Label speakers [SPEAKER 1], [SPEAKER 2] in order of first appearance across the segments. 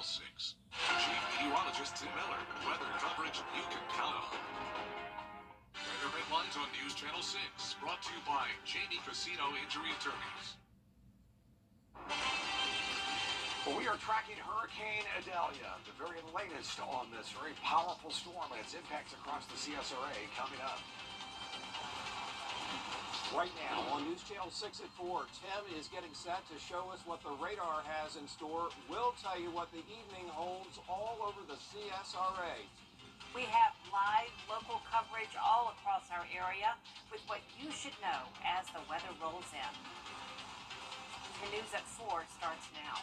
[SPEAKER 1] 6. Chief Meteorologist Tim Miller. Weather coverage you can count on. Weather headlines on News Channel 6. Brought to you by Jamie Casino Injury Attorneys.
[SPEAKER 2] Well, we are tracking Hurricane Idalia, the very latest on this very powerful storm and its impacts across the CSRA coming up. Right now on News Channel 6 at 4, Tim is getting set to show us what the radar has in store. We'll tell you what the evening holds all over the CSRA.
[SPEAKER 3] We have live local coverage all across our area with what you should know as the weather rolls in. The news at 4 starts now.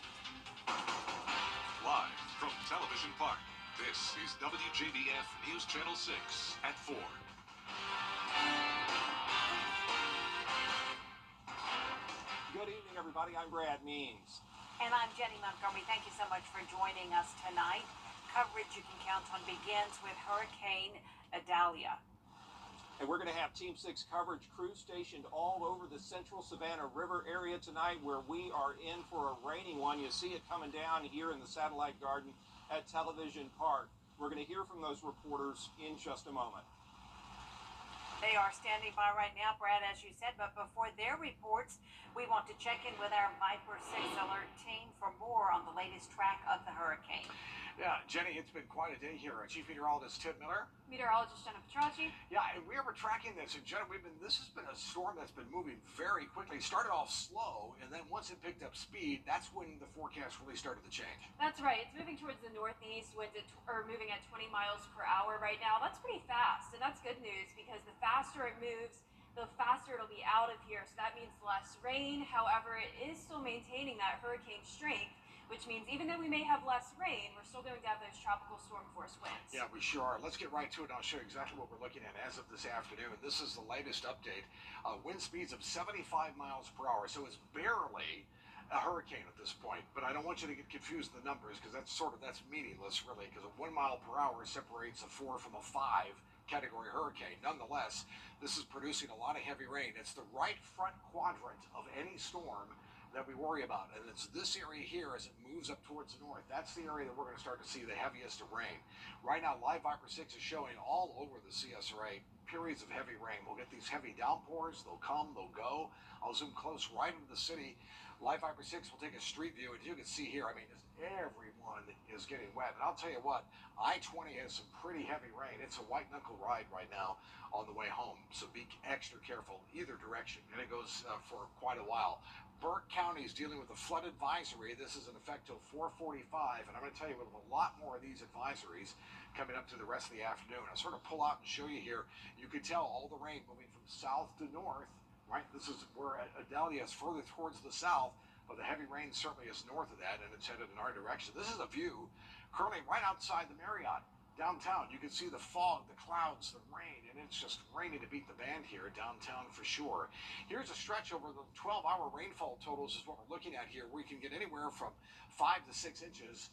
[SPEAKER 1] Live from Television Park, this is WJBF News Channel 6 at 4.
[SPEAKER 2] Good evening, everybody. I'm Brad Means.
[SPEAKER 3] And I'm Jenny Montgomery. Thank you so much for joining us tonight. Coverage you can count on begins with Hurricane Idalia.
[SPEAKER 2] And we're going to have Team 6 coverage crews stationed all over the central Savannah River area tonight, where we are in for a raining one. You see it coming down here in the Satellite Garden at Television Park. We're going to hear from those reporters in just a moment.
[SPEAKER 3] They are standing by right now, Brad, as you said, but before their reports, we want to check in with our Viper 6 alert team for more on the latest track of the hurricane.
[SPEAKER 2] Yeah, Jenny, it's been quite a day here. Chief Meteorologist Tim Miller.
[SPEAKER 4] Meteorologist Jenna Petracci.
[SPEAKER 2] Yeah, and we were tracking this, and Jenna, this has been a storm that's been moving very quickly. It started off slow, and then once it picked up speed, that's when the forecast really started to change.
[SPEAKER 4] That's right. It's moving towards the northeast, winds are moving at 20 miles per hour right now. That's pretty fast, and that's good news because the faster it moves, the faster it'll be out of here. So that means less rain. However, it is still maintaining that hurricane strength, which means even though we may have less rain, we're still going to have those tropical storm force winds.
[SPEAKER 2] Yeah, we sure are. Let's get right to it, and I'll show you exactly what we're looking at as of this afternoon. This is the latest update. Wind speeds of 75 miles per hour, so it's barely a hurricane at this point. But I don't want you to get confused with the numbers, because that's meaningless, really, because a 1 mile per hour separates a 4 from a 5 category hurricane. Nonetheless, this is producing a lot of heavy rain. It's the right front quadrant of any storm that we worry about, and it's this area here as it moves up towards the north. That's the area that we're going to start to see the heaviest of rain. Right now, Live Viper 6 is showing all over the CSRA periods of heavy rain. We'll get these heavy downpours. They'll come, they'll go. I'll zoom close right into the city. Live Viper 6 will take a street view, and you can see here, everyone is getting wet. And I'll tell you what, I-20 has some pretty heavy rain. It's a white knuckle ride right now on the way home, so be extra careful either direction, and it goes for quite a while. Burke County is dealing with a flood advisory. This is in effect till 4:45, and I'm going to tell you with a lot more of these advisories coming up through the rest of the afternoon. I'll sort of pull out and show you here. You can tell all the rain moving from south to north, right? This is where Idalia is further towards the south, but the heavy rain certainly is north of that, and it's headed in our direction. This is a view currently right outside the Marriott downtown. You can see the fog, the clouds, the rain, and it's just raining to beat the band here downtown for sure. Here's a stretch over the 12-hour rainfall totals is what we're looking at here. We can get anywhere from 5 to 6 inches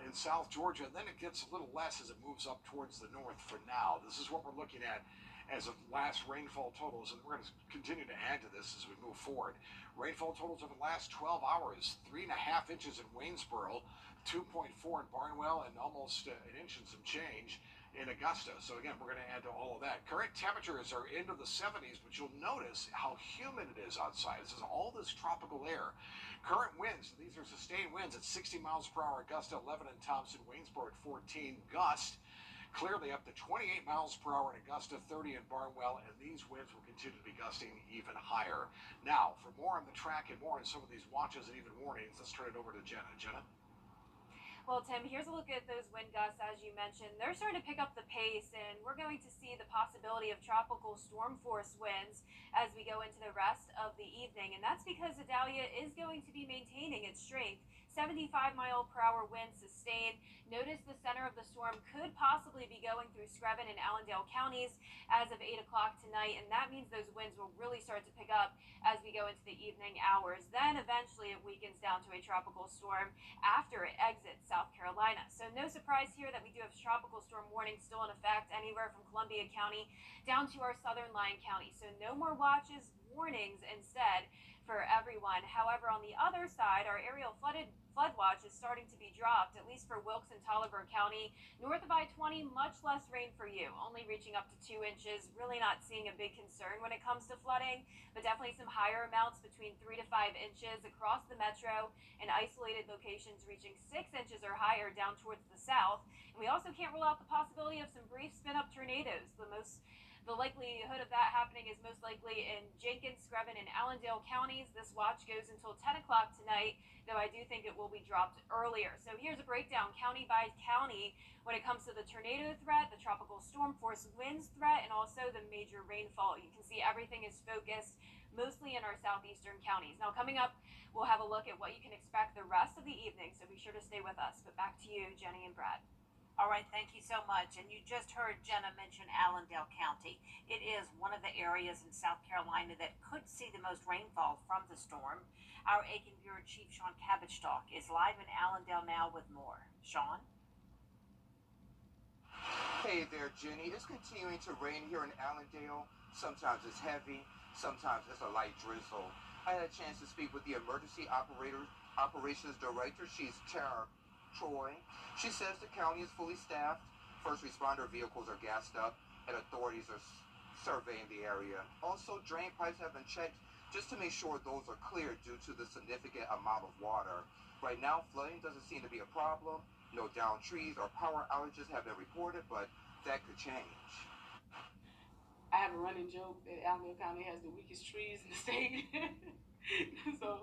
[SPEAKER 2] in South Georgia, and then it gets a little less as it moves up towards the north for now. This is what we're looking at as of last rainfall totals, and we're going to continue to add to this as we move forward. Rainfall totals over the last 12 hours, 3.5 inches in Waynesboro, 2.4 in Barnwell, and almost an inch and some change in Augusta. So again, we're going to add to all of that. Current temperatures are into the 70s, but you'll notice how humid it is outside. This is all this tropical air. Current winds, these are sustained winds at 60 miles per hour, Augusta 11 in Thompson, Waynesboro at 14, gust clearly up to 28 miles per hour in Augusta, 30 in Barnwell, and these winds will continue to be gusting even higher. Now, for more on the track and more on some of these watches and even warnings, let's turn it over to Jenna. Jenna?
[SPEAKER 4] Well, Tim, here's a look at those wind gusts, as you mentioned. They're starting to pick up the pace, and we're going to see the possibility of tropical storm force winds as we go into the rest of the evening. And that's because Idalia is going to be maintaining its strength. 75 mile per hour winds sustained. Notice the center of the storm could possibly be going through Screven and Allendale counties as of 8 o'clock tonight, and that means those winds will really start to pick up as we go into the evening hours. Then eventually it weakens down to a tropical storm after it exits South Carolina. So no surprise here that we do have tropical storm warnings still in effect anywhere from Columbia County down to our southern Lyon County. So no more watches, warnings instead for everyone. However, on the other side, our aerial flood watch is starting to be dropped, at least for Wilkes and Taliaferro County. North of I-20, much less rain for you, only reaching up to 2 inches. Really not seeing a big concern when it comes to flooding, but definitely some higher amounts between 3 to 5 inches across the metro, and isolated locations reaching 6 inches or higher down towards the south. And we also can't rule out the possibility of some brief spin-up tornadoes. The likelihood of that happening is most likely in Jenkins, Screven, and Allendale counties. This watch goes until 10 o'clock tonight, though I do think it will be dropped earlier. So here's a breakdown county by county when it comes to the tornado threat, the tropical storm force winds threat, and also the major rainfall. You can see everything is focused mostly in our southeastern counties. Now, coming up, we'll have a look at what you can expect the rest of the evening, so be sure to stay with us. But back to you, Jenny and Brad.
[SPEAKER 3] All right, thank you so much. And you just heard Jenna mention Allendale County. It is one of the areas in South Carolina that could see the most rainfall from the storm. Our Aiken Bureau Chief Sean Cabbage is live in Allendale now with more. Sean?
[SPEAKER 5] Hey there, Jenny. It's continuing to rain here in Allendale. Sometimes it's heavy, sometimes it's a light drizzle. I had a chance to speak with the Emergency Operations Director. She's Tara Troy. She says the county is fully staffed, first responder vehicles are gassed up, and authorities are surveying the area. Also, drain pipes have been checked just to make sure those are clear due to the significant amount of water. Right now, flooding doesn't seem to be a problem. No downed trees or power outages have been reported, but that could change.
[SPEAKER 6] I have a running joke that Allendale County has the weakest trees in the state. So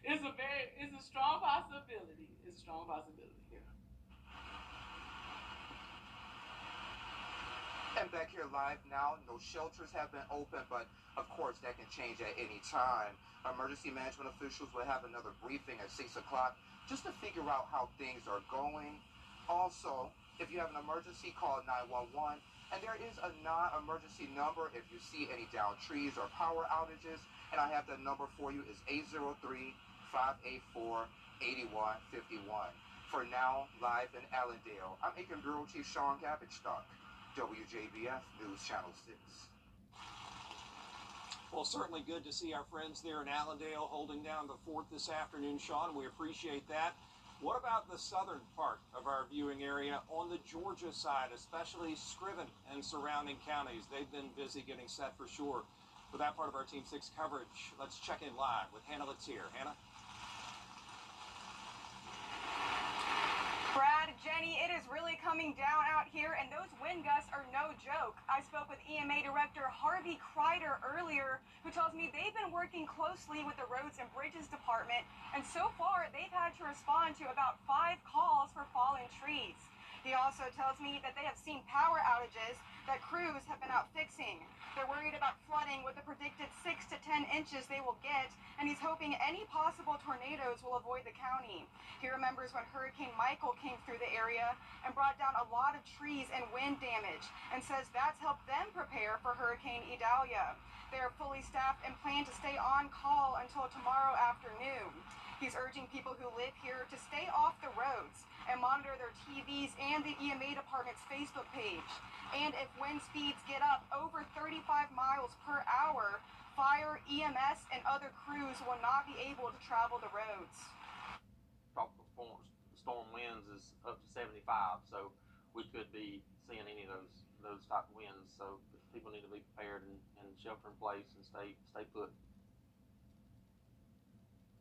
[SPEAKER 6] it's a strong possibility. It's a strong possibility. Yeah.
[SPEAKER 5] And back here live now, no shelters have been open, but of course that can change at any time. Emergency management officials will have another briefing at 6 o'clock just to figure out how things are going. Also, if you have an emergency, call 911. And there is a non-emergency number if you see any downed trees or power outages. And I have that number for you. It's 803-584-8151. For now, live in Allendale, I'm Aiken Bureau Chief Sean Cabbage, WJBF News Channel 6.
[SPEAKER 7] Well, certainly good to see our friends there in Allendale holding down the fort this afternoon, Sean. We appreciate that. What about the southern part of our viewing area on the Georgia side, especially Screven and surrounding counties? They've been busy getting set for sure. For that part of our Team 6 coverage, let's check in live with Hannah Latier. Hannah?
[SPEAKER 8] Brad, Jenny, it is really coming down out here, and those wind gusts are no joke. I spoke with EMA Director Harvey Kreider earlier, who tells me they've been working closely with the Roads and Bridges Department, and so far they've had to respond to about 5 calls for fallen trees. He also tells me that they have seen power outages that crews have been out fixing. They're worried about flooding with the predicted 6 to 10 inches they will get, and he's hoping any possible tornadoes will avoid the county. He remembers when Hurricane Michael came through the area and brought down a lot of trees and wind damage, and says that's helped them prepare for Hurricane Idalia. They are fully staffed and plan to stay on call until tomorrow afternoon. He's urging people who live here to stay off the roads and monitor their TVs and the EMA department's Facebook page. And if wind speeds get up over 35 miles per hour, fire, EMS, and other crews will not be able to travel the roads.
[SPEAKER 9] Tropical storm winds is up to 75, so we could be seeing any of those type of winds. So people need to be prepared and shelter in place and stay put.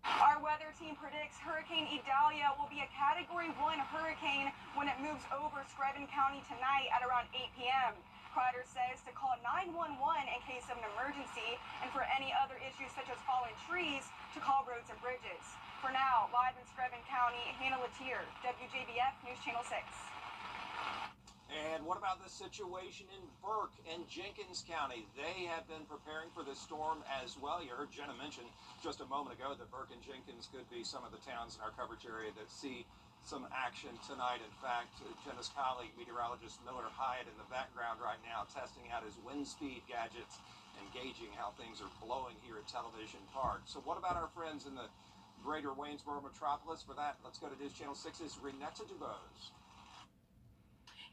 [SPEAKER 8] Our weather team predicts Hurricane Idalia will be a Category 1 hurricane when it moves over Screven County tonight at around 8 p.m. Kreider says to call 911 in case of an emergency, and for any other issues such as fallen trees, to call Roads and Bridges. For now, live in Screven County, Hannah Latier, WJBF News Channel 6.
[SPEAKER 7] And what about the situation in Burke and Jenkins County? They have been preparing for this storm as well. You heard Jenna mention just a moment ago that Burke and Jenkins could be some of the towns in our coverage area that see some action tonight. In fact, Jenna's colleague, meteorologist Miller Hyatt, in the background right now testing out his wind speed gadgets and gauging how things are blowing here at Television Park. So what about our friends in the greater Waynesboro metropolis? For that, let's go to News Channel 6's Renetta DuBose.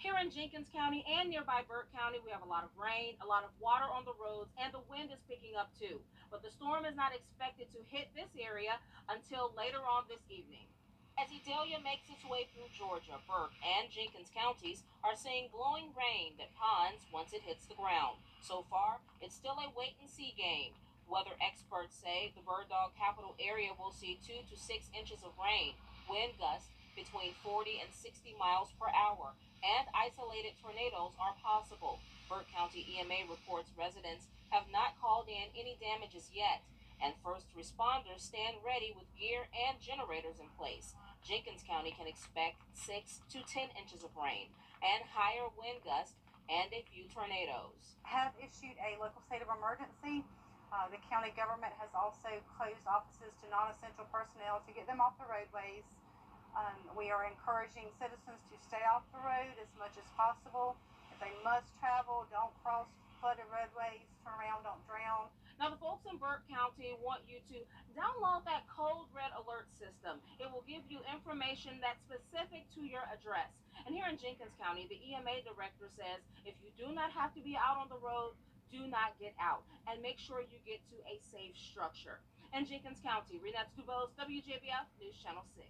[SPEAKER 10] Here in Jenkins County and nearby Burke County, we have a lot of rain, a lot of water on the roads, and the wind is picking up too. but the storm is not expected to hit this area until later on this evening. As Idalia makes its way through Georgia, Burke and Jenkins counties are seeing blowing rain that ponds once it hits the ground. So far, it's still a wait-and-see game. Weather experts say the bird dog capital area will see 2 to 6 inches of rain, wind gusts between 40 and 60 miles per hour, and isolated tornadoes are possible. Burke County EMA reports residents have not called in any damages yet, and first responders stand ready with gear and generators in place. Jenkins County can expect 6 to 10 inches of rain and higher wind gusts and a few tornadoes.
[SPEAKER 11] Have issued a local state of emergency. The county government has also closed offices to non-essential personnel to get them off the roadways. We are encouraging citizens to stay off the road as much as possible. If they must travel, don't cross flooded roadways, turn around, don't drown.
[SPEAKER 10] Now, the folks in Burke County want you to download that Code Red Alert system. It will give you information that's specific to your address. And here in Jenkins County, the EMA director says if you do not have to be out on the road, do not get out. And make sure you get to a safe structure. In Jenkins County, Renata Dubose, WJBF News Channel 6.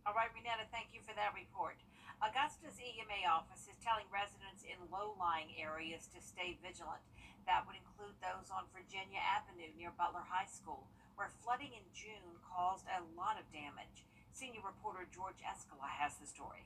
[SPEAKER 3] All right, Renata, thank you for that report. Augusta's EMA office is telling residents in low-lying areas to stay vigilant. That would include those on Virginia Avenue near Butler High School, where flooding in June caused a lot of damage. Senior reporter George Escala has the story.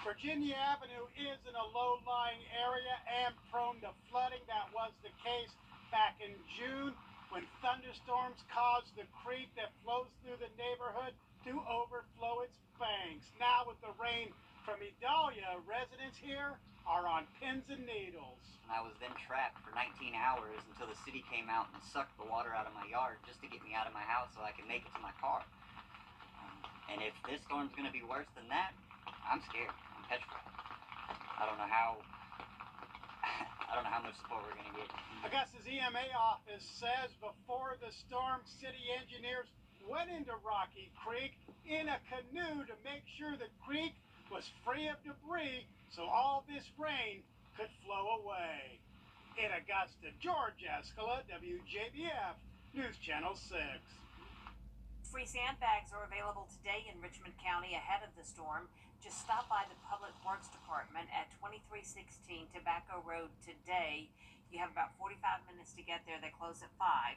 [SPEAKER 12] Virginia Avenue is in a low-lying area and prone to flooding. That was the case back in June when thunderstorms caused the creek that flows through the neighborhood to overflow its banks. Now with the rain from Idalia, residents here are on pins and needles.
[SPEAKER 13] I was then trapped for 19 hours until the city came out and sucked the water out of my yard just to get me out of my house so I could make it to my car. And if this storm's going to be worse than that, I'm scared. I'm petrified. I don't know how much support we're going to get.
[SPEAKER 12] Augusta's EMA office says before the storm, city engineers went into Rocky Creek in a canoe to make sure the creek was free of debris so all this rain could flow away. In Augusta, George Escala, WJBF News Channel 6.
[SPEAKER 3] Free sandbags are available today in Richmond County ahead of the storm. Just stop by the Public Works Department at 2316 Tobacco Road today. You have about 45 minutes to get there. They close at 5.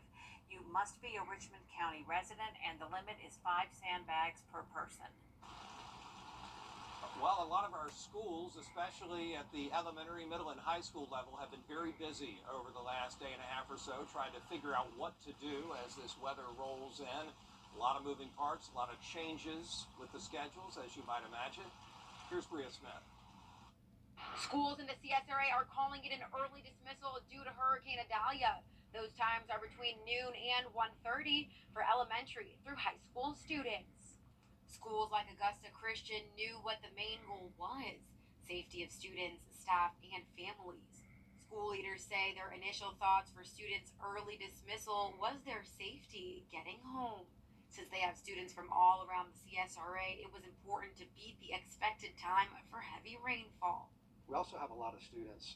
[SPEAKER 3] You must be a Richmond County resident, and the limit is 5 sandbags per person.
[SPEAKER 7] Well, a lot of our schools, especially at the elementary, middle, and high school level, have been very busy over the last day and a half or so trying to figure out what to do as this weather rolls in. A lot of moving parts, a lot of changes with the schedules, as you might imagine. Here's Bria Smith.
[SPEAKER 14] Schools in the CSRA are calling it an early dismissal due to Hurricane Idalia. Those times are between noon and 1:30 for elementary through high school students. Schools like Augusta Christian knew what the main goal was: safety of students, staff, and families. School leaders say their initial thoughts for students' early dismissal was their safety getting home. Since they have students from all around the CSRA, it was important to beat the expected time for heavy rainfall.
[SPEAKER 2] We also have a lot of students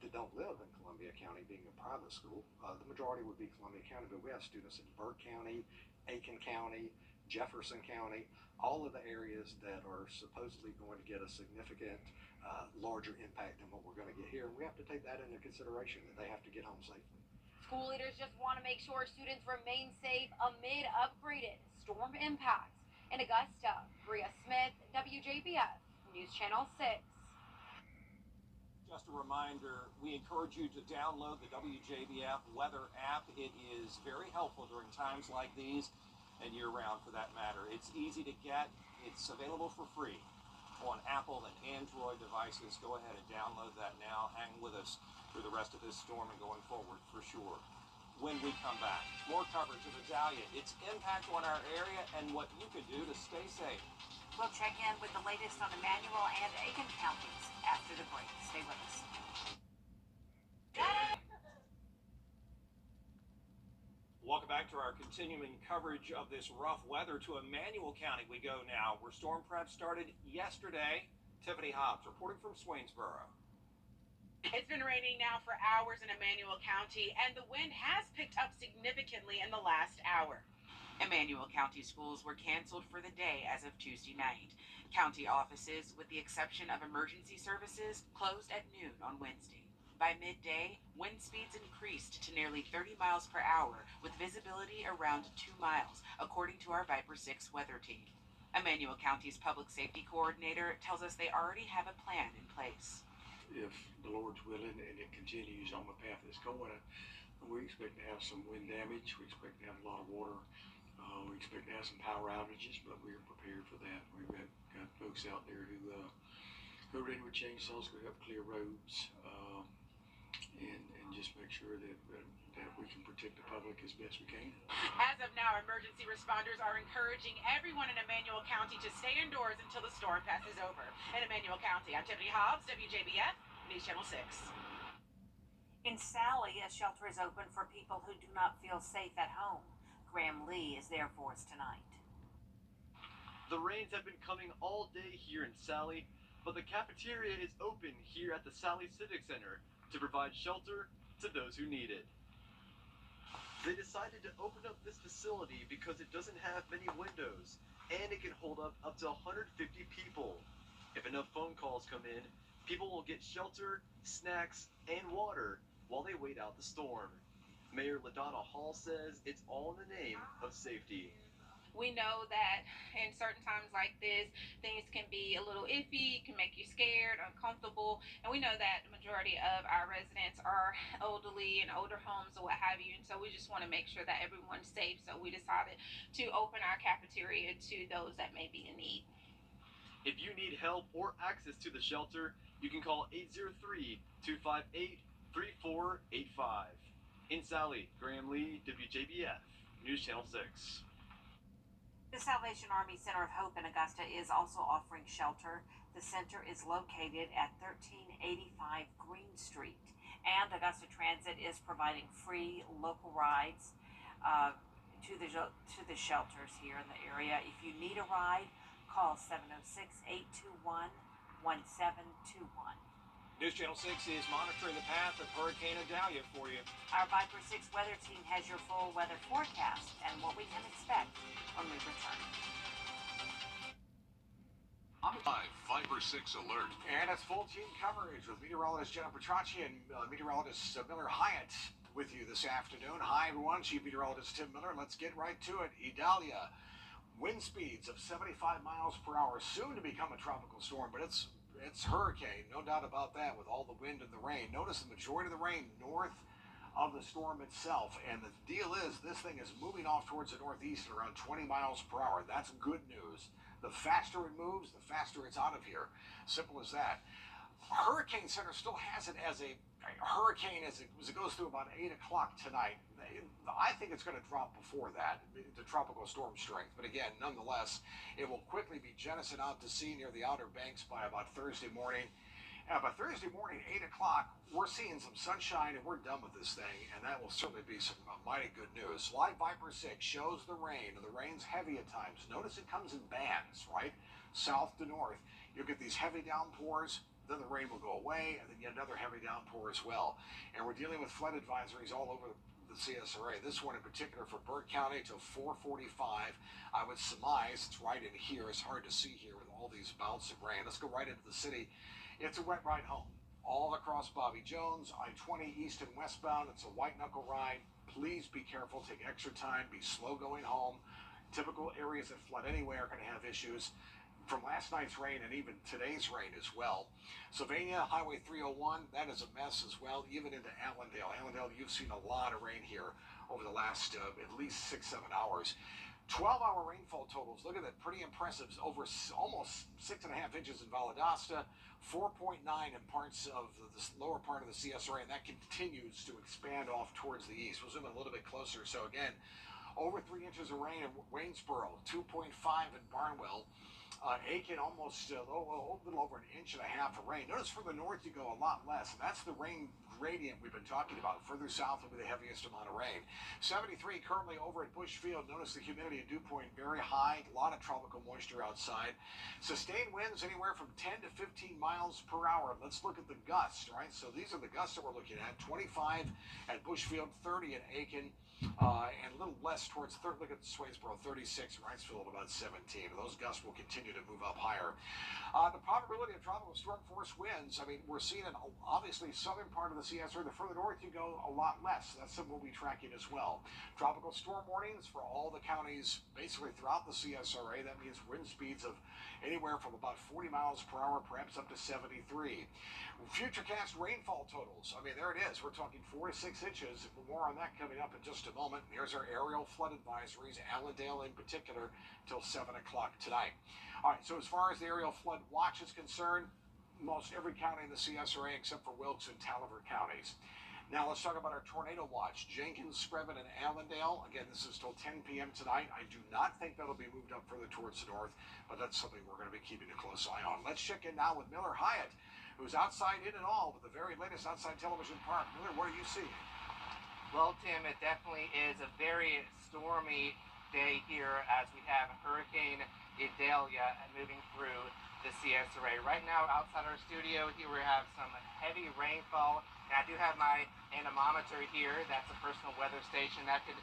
[SPEAKER 2] that don't live in Columbia County, being a private school. The majority would be Columbia County, but we have students in Burke County, Aiken County, Jefferson County, all of the areas that are supposedly going to get a significant larger impact than what we're going to get here. And we have to take that into consideration, that they have to get home safely.
[SPEAKER 14] School leaders just want to make sure students remain safe amid upgraded storm impacts. In Augusta, Bria Smith, WJBF News Channel 6.
[SPEAKER 7] Just a reminder, we encourage you to download the WJBF weather app. It is very helpful during times like these and year-round for that matter. It's easy to get. It's available for free on Apple and Android devices. Go ahead and download that now. Hang with us through the rest of this storm and going forward for sure. When we come back, more coverage of Idalia, its impact on our area, and what you can do to stay safe.
[SPEAKER 3] We'll check in with the latest on Emmanuel and Aiken counties after the break. Stay with us.
[SPEAKER 7] Welcome back to our continuing coverage of this rough weather. To Emmanuel County we go now, where storm prep started yesterday. Tiffany Hobbs reporting from Swainsboro.
[SPEAKER 6] It's been raining now for hours in Emmanuel County, and the wind has picked up significantly in the last hour. Emmanuel County schools were canceled for the day as of Tuesday night. County offices, with the exception of emergency services, closed at noon on Wednesday. By midday, wind speeds increased to nearly 30 miles per hour, with visibility around 2 miles, according to our Viper 6 weather team. Emmanuel County's public safety coordinator tells us they already have a plan in place.
[SPEAKER 15] If the Lord's willing and it continues on the path it's going, we expect to have some wind damage. We expect to have a lot of water. We expect to have some power outages, but we're prepared for that. We've got folks out there who are ready with chainsaws to help clear roads and just make sure that we can protect the public as best we can.
[SPEAKER 6] As of now, emergency responders are encouraging everyone in Emmanuel County to stay indoors until the storm passes over. In Emmanuel County, I'm Tiffany Hobbs, WJBF, News Channel 6.
[SPEAKER 3] In Sally, a shelter is open for people who do not feel safe at home. Graham Lee is there for us tonight.
[SPEAKER 16] The rains have been coming all day here in Sally, but the cafeteria is open here at the Sally Civic Center to provide shelter to those who need it. They decided to open up this facility because it doesn't have many windows and it can hold up to 150 people. If enough phone calls come in, people will get shelter, snacks, and water while they wait out the storm. Mayor LaDonna Hall says it's all in the name of safety.
[SPEAKER 10] We know that in certain times like this, things can be a little iffy, can make you scared, uncomfortable, and we know that the majority of our residents are elderly and older homes or what have you, and so we just want to make sure that everyone's safe, so we decided to open our cafeteria to those that may be in need.
[SPEAKER 16] If you need help or access to the shelter, you can call 803-258-3485. In Sally, Graham Lee, WJBF, News Channel 6.
[SPEAKER 3] The Salvation Army Center of Hope in Augusta is also offering shelter. The center is located at 1385 Green Street, and Augusta Transit is providing free local rides to the shelters here in the area. If you need a ride, call 706-821-1721.
[SPEAKER 7] News Channel 6 is monitoring the path of Hurricane Idalia for you.
[SPEAKER 3] Our Viper 6 weather team has your full weather forecast and what we can expect when we return.
[SPEAKER 1] Live Viper 6 alert.
[SPEAKER 2] And it's full team coverage with meteorologist Jenna Petracci and meteorologist Miller Hyatt with you this afternoon. Hi, everyone. Chief Meteorologist Tim Miller. Let's get right to it. Idalia, wind speeds of 75 miles per hour, soon to become a tropical storm, but it's hurricane, no doubt about that, with all the wind and the rain. Notice the majority of the rain north of the storm itself, and the deal is this thing is moving off towards the northeast at around 20 miles per hour. That's good news. The faster it moves, the faster it's out of here. Simple as that. Hurricane Center still has it as a hurricane as it goes through about 8 o'clock tonight. I think it's going to drop before that, the tropical storm strength. But again, nonetheless, it will quickly be jettisoned out to sea near the Outer Banks by about Thursday morning. By Thursday morning, 8 o'clock, we're seeing some sunshine and we're done with this thing. And that will certainly be some mighty good news. Live Viper 6 shows the rain, and the rain's heavy at times. Notice it comes in bands, right? South to north. You'll get these heavy downpours. Then the rain will go away, and then yet another heavy downpour as well. And we're dealing with flood advisories all over the CSRA. This one in particular for Burke County till 4:45. I would surmise it's right in here. It's hard to see here with all these bouts of rain. Let's go right into the city. It's a wet ride home. All across Bobby Jones, I-20 east and westbound. It's a white knuckle ride. Please be careful. Take extra time. Be slow going home. Typical areas that flood anyway are going to have issues from last night's rain and even today's rain as well. Sylvania, Highway 301, that is a mess as well, even into Allendale. Allendale, you've seen a lot of rain here over the last at least 6-7 hours. 12-hour rainfall totals, look at that, pretty impressive. Over almost 6.5 inches in Valdosta, 4.9 in parts of the lower part of the CSRA, and that continues to expand off towards the east. We'll zoom in a little bit closer. So again, over 3 inches of rain in Waynesboro, 2.5 in Barnwell. Aiken almost a little over an inch and a half of rain. Notice for the north you go a lot less, and that's the rain gradient we've been talking about. Further south will be the heaviest amount of rain. 73 currently over at Bushfield. Notice the humidity at dew point very high. A lot of tropical moisture outside. Sustained winds anywhere from 10 to 15 miles per hour. Let's look at the gusts, right? So these are the gusts that we're looking at. 25 at Bushfield, 30 at Aiken. And a little less towards third. Look at Swainsboro, 36, Wrightsville about 17. Those gusts will continue to move up higher. The probability of tropical storm force winds, I mean, we're seeing it obviously southern part of the CSR. The further north you go, a lot less. That's something we'll be tracking as well. Tropical storm warnings for all the counties basically throughout the CSRA. That means wind speeds of anywhere from about 40 miles per hour, perhaps up to 73. Futurecast rainfall totals. I mean, there it is. We're talking 4 to 6 inches. More on that coming up in just a moment. Here's our aerial flood advisories, Allendale in particular, till 7 o'clock tonight. All right, so as far as the aerial flood watch is concerned, most every county in the CSRA except for Wilkes and Talaver counties. Now let's talk about our tornado watch. Jenkins, Screven, and Allendale. Again, this is till 10 p.m. tonight. I do not think that'll be moved up further towards the north, but that's something we're going to be keeping a close eye on. Let's check in now with Miller Hyatt, who's outside in and all with the very latest outside television park. Miller, what are you seeing?
[SPEAKER 17] Well, Tim, it definitely is a very stormy day here as we have Hurricane Idalia moving through the CSRA. Right now, outside our studio here, we have some heavy rainfall. And I do have my anemometer here. That's a personal weather station that could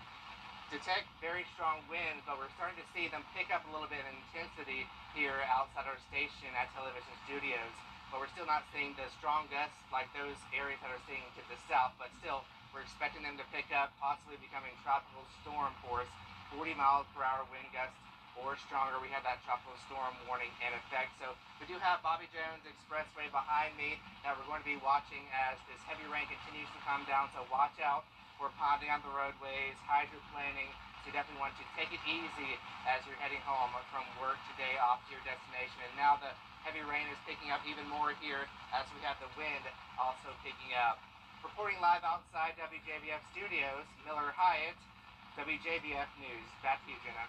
[SPEAKER 17] detect very strong winds, but we're starting to see them pick up a little bit in intensity here outside our station at Television Studios. But we're still not seeing the strong gusts like those areas that are seeing to the south, but still we're expecting them to pick up, possibly becoming tropical storm force, 40 miles per hour wind gusts or stronger. We have that tropical storm warning in effect. So we do have Bobby Jones Expressway behind me that we're going to be watching as this heavy rain continues to come down. So watch out for ponding on the roadways, hydroplaning. So you definitely want to take it easy as you're heading home from work today off to your destination. And now the heavy rain is picking up even more here as we have the wind also picking up. Reporting live outside WJBF Studios, Miller Hyatt, WJBF News. Back to you, Jenna.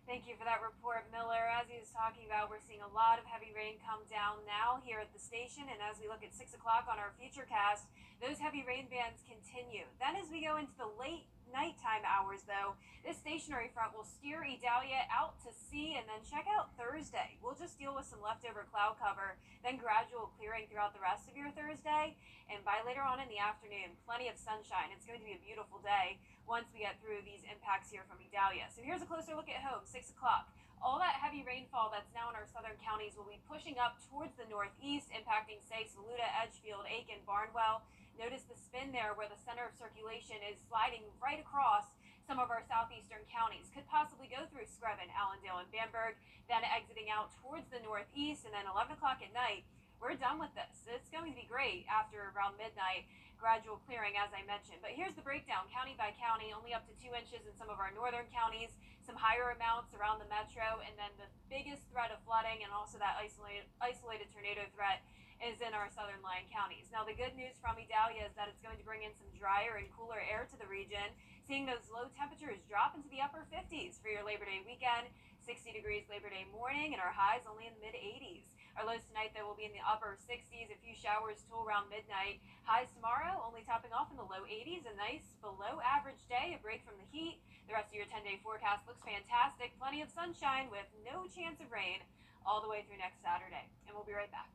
[SPEAKER 4] Thank you for that report, Miller. As he was talking about, we're seeing a lot of heavy rain come down now here at the station. And as we look at 6 o'clock on our Futurecast, those heavy rain bands continue. Then as we go into the late nighttime hours, though, this stationary front will steer Idalia out to sea and then check out Thursday. We'll just deal with some leftover cloud cover, then gradual clearing throughout the rest of your Thursday. And by later on in the afternoon, plenty of sunshine. It's going to be a beautiful day once we get through these impacts here from Idalia. So here's a closer look at home, 6 o'clock. All that heavy rainfall that's now in our southern counties will be pushing up towards the northeast, impacting, say, Saluda, Edgefield, Aiken, Barnwell. Notice the spin there where the center of circulation is sliding right across some of our southeastern counties. Could possibly go through Screven, Allendale, and Bamberg, then exiting out towards the northeast, and then 11 o'clock at night, we're done with this. It's going to be great after around midnight. Gradual clearing, as I mentioned. But here's the breakdown, county by county, only up to 2 inches in some of our northern counties, some higher amounts around the metro, and then the biggest threat of flooding and also that isolated tornado threat is in our southern lying counties. Now, the good news from Idalia is that it's going to bring in some drier and cooler air to the region, seeing those low temperatures drop into the upper 50s for your Labor Day weekend, 60 degrees Labor Day morning, and our highs only in the mid-80s. Our lows tonight, though, will be in the upper 60s, a few showers till around midnight. Highs tomorrow only topping off in the low 80s, a nice below average day, a break from the heat. The rest of your 10-day forecast looks fantastic. Plenty of sunshine with no chance of rain all the way through next Saturday. And we'll be right back.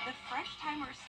[SPEAKER 18] The Fresh Timers